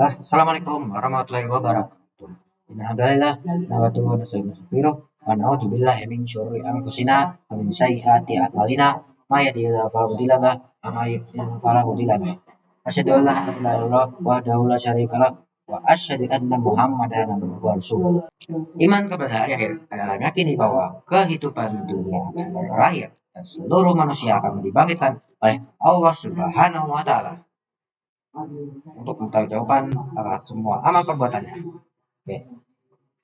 Assalamualaikum warahmatullahi wabarakatuh. Alhamdulillah, nabatu wa nastaghfiruh wa na'udzu billahi min syururi anfusina wa min sayyiati a'malina. May yahdihillahu fala mudilla lahu wa may yudlil fala hadiya lahu. Asyhadu an la ilaha illallah wahdahu la syarika lahu wa asyhadu anna Muhammadan abduhu wa rasuluh. Iman kepada hari akhir adalah meyakini bahwa kehidupan dunia akan berakhir dan seluruh manusia akan dibangkitkan oleh Allah Subhanahu wa taala untuk mempertanggungjawabkan semua amal perbuatannya. Oke.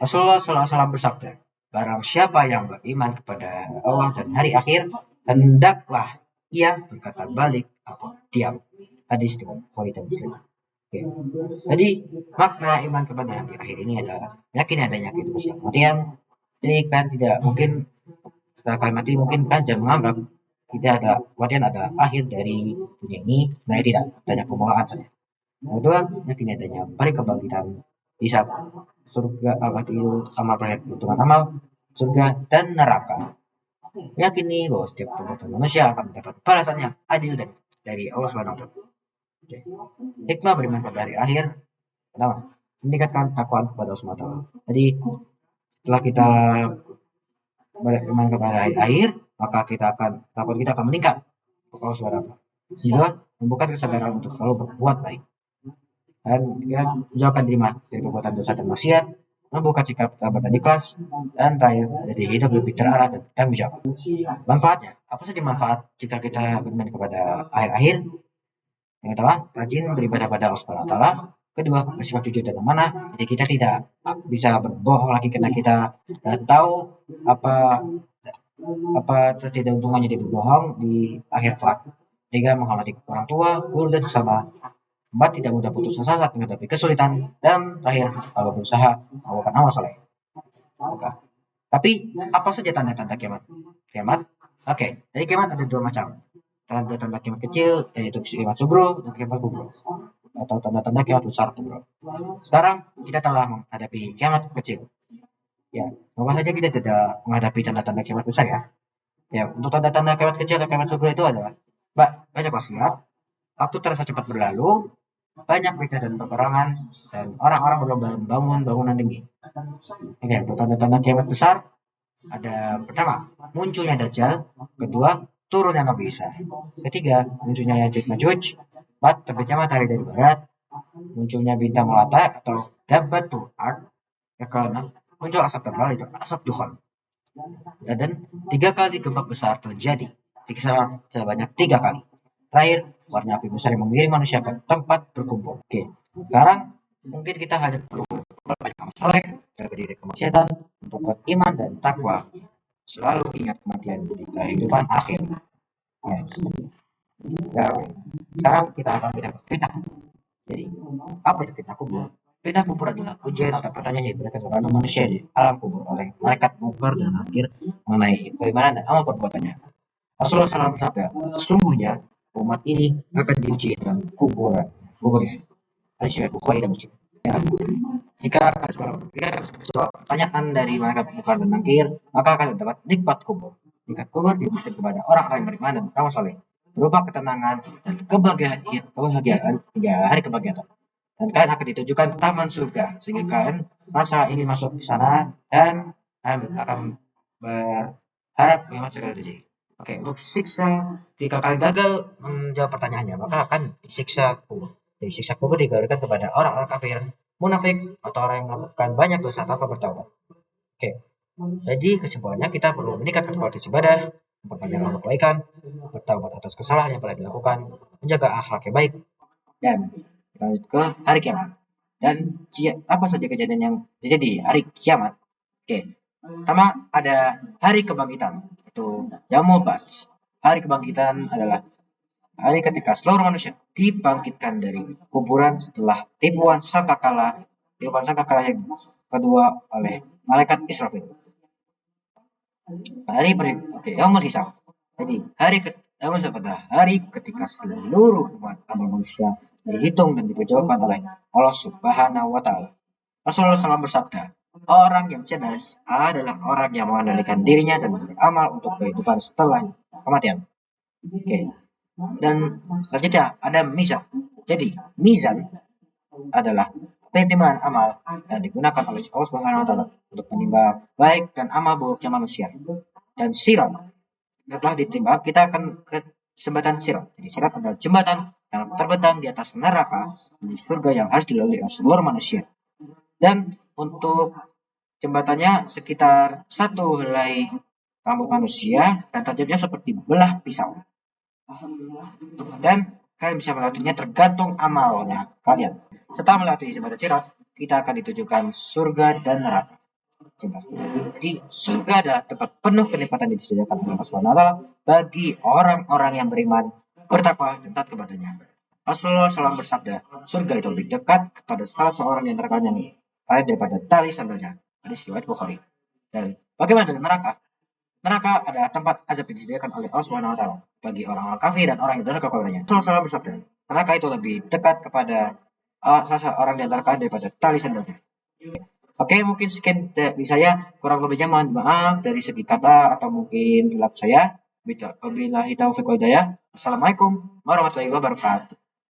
Rasulullah SAW bersabda, barang siapa yang beriman kepada Allah dan hari akhir, hendaklah ia berkata balik atau diam. Hadis riwayat Bukhari dan Muslim. Oke. Jadi makna iman kepada hari akhir ini adalah meyakini adanya kehidupan setelah kematian. Jadi kan tidak mungkin setelah kalimat ini mungkin kan jangan menganggap tidak ada kematian ada akhir dari dunia ini. Nah tidak, adanya pemulaan saja. Yang kedua, meyakini adanya hari kebangkitan di saat surga itu amal perhitungan amal surga dan neraka. Meyakini bahwa setiap perbuatan manusia akan mendapat balasan yang adil dan dari Allah Subhanahu wa taala. Hikmah beriman pada hari akhir pertama, meningkatkan takwaan kepada Allah Subhanahu wa taala. Jadi setelah kita beriman kepada hari akhir, maka takut kita akan meningkat untuk Allah Subhanahu wa taala. Kedua, membuka kesadaran untuk selalu berbuat baik. Dan ya, menjauhkan diri dari perbuatan dosa dan maksiat, membuka sikap sabar dan ikhlas, dan terakhir jadi hidup lebih terarah dan tanggung jawab. Manfaatnya, apa saja manfaat jika kita beriman kepada akhir-akhir? Yang pertama, rajin beribadah pada Allah Subhanahu wa taala. Kedua, bersifat jujur dan amanah. Jadi kita tidak bisa berbohong lagi karena kita tahu apa tidak untungnya jadi berbohong di akhir kelak. Tiga, menghormati orang tua, guru dan sesama. Empat, tidak mudah putus asa saat menghadapi kesulitan. Dan terakhir, kalau berusaha melakukan amal soleh. Oke. Tapi apa saja tanda-tanda kiamat? Oke. Jadi kiamat ada dua macam. Tanda-tanda kiamat kecil yaitu kiamat sugro dan kiamat kubro. Atau tanda-tanda kiamat besar kubro. Sekarang kita telah menghadapi kiamat kecil. Ya, semoga saja kita tidak menghadapi tanda-tanda kiamat besar ya. Ya, untuk tanda-tanda kiamat kecil atau kiamat sugro itu adalah banyak wasiat, waktu terasa cepat berlalu, banyak berita dan peperangan, dan orang-orang berlomba membangun bangunan tinggi. Oke, untuk tanda-tanda kiamat besar ada pertama, munculnya Dajjal. Kedua, turunnya Nabi Isa. Ketiga, munculnya Yajuj Majuj. Empat, terbitnya matahari dari barat. Munculnya bintang melata atau Dabbatul Ard. Yang keenam, muncul asap tebal itu asap dukhan. Dan 3 kali gempa besar terjadi sebanyak 3 kali. Terakhir, warna api besar yang mengiring manusia ke tempat berkumpul. Oke, sekarang mungkin kita hanya perlu banyak amal soleh, jaga diri kemaksiatan, memperkuat iman dan takwa. Selalu ingat kematian di kehidupan akhir. Ya, sekarang kita akan pindah ke fitnah. Jadi, apa itu fitnah kubur? Fitnah kubur adalah ujian atau pertanyaan yang diberikan kepada manusia di alam kubur oleh malaikat mungkar dan nakir mengenai bagaimana dan amal perbuatannya. Rasulullah SAW bersabda, sesungguhnya umat ini akan diuji dalam kuburan. Hadis riwayat Bukhari dan Muslim. Ya. Jika akan jawab pertanyaan dari malaikat mungkar dan nakir, maka akan mendapat nikmat kubur. Nikmat kubur diberikan kepada orang-orang yang beriman dan beramal soleh, berupa ketenangan dan kebahagiaan hingga hari kebahagiaan. Dan kalian akan ditujukan ke taman surga, sehingga kalian merasa ingin masuk di sana dan akan berharap nikmat segala terjadi. Oke, untuk siksa, jika kalian gagal menjawab pertanyaannya, maka akan disiksa kubur. Jadi siksa kubur diberikan kepada orang-orang kafir, munafik, atau orang yang melakukan banyak dosa tanpa bertaubat. Oke, jadi kesimpulannya kita perlu meningkatkan kualitas ibadah, memperpanjang amal kebaikan, bertaubat atas kesalahan yang pernah dilakukan, menjaga akhlak yang baik, dan kita lanjut ke hari kiamat. Dan apa saja kejadian yang terjadi hari kiamat? Oke, pertama ada hari kebangkitan, itu Yaumul Ba'ts. Hari kebangkitan adalah hari ketika seluruh manusia dibangkitkan dari kuburan setelah tipuan sangkakala yang kedua oleh malaikat Israfil. Yaumul Hisab. Jadi Yaumul Hisab adalah hari ketika seluruh umat manusia dihitung dan diperjawabkan oleh Allah Subhanahu wa taala. Rasulullah SAW bersabda, orang yang cerdas adalah orang yang mengendalikan dirinya dan beramal untuk kehidupan setelah kematian. Oke. Dan selanjutnya ada mizan. Jadi mizan adalah pertimbangan amal yang digunakan oleh Allah Subhanahu wa taala untuk menimbang baik dan amal buruknya manusia. Dan sirat, setelah ditimbang kita akan ke jembatan sirat. Jadi sirat adalah jembatan yang terbentang di atas neraka menuju surga yang harus dilalui oleh seluruh manusia. Dan untuk jembatannya sekitar 1 helai rambut manusia dan tajamnya seperti belah pisau. Dan kalian bisa melewatinya tergantung amalnya kalian. Setelah melewati jembatan sirat, kita akan ditujukan surga dan neraka. Jadi surga adalah tempat penuh kenikmatan yang disediakan oleh Allah Subhanahu wa taala bagi orang-orang yang beriman, bertakwa dan taat kepadanya. Rasulullah SAW bersabda, surga itu lebih dekat kepada salah seorang yang antara yang lain daripada tali sandalnya. Hadis riwayat Bukhari. Dan bagaimana dengan neraka? Neraka adalah tempat azab yang disediakan oleh Allah Subhanahu wa taala bagi orang-orang kafir dan orang yang durhaka kepadanya. Rasulullah SAW bersabda, neraka itu lebih dekat kepada salah seorang di antara kalian daripada tali sandalnya. Oke, mungkin sekian dari saya. Kurang lebihnya mohon maaf dari segi kata atau mungkin perilaku saya. Wabillahi taufiq wal hidayah. Assalamualaikum warahmatullahi wabarakatuh.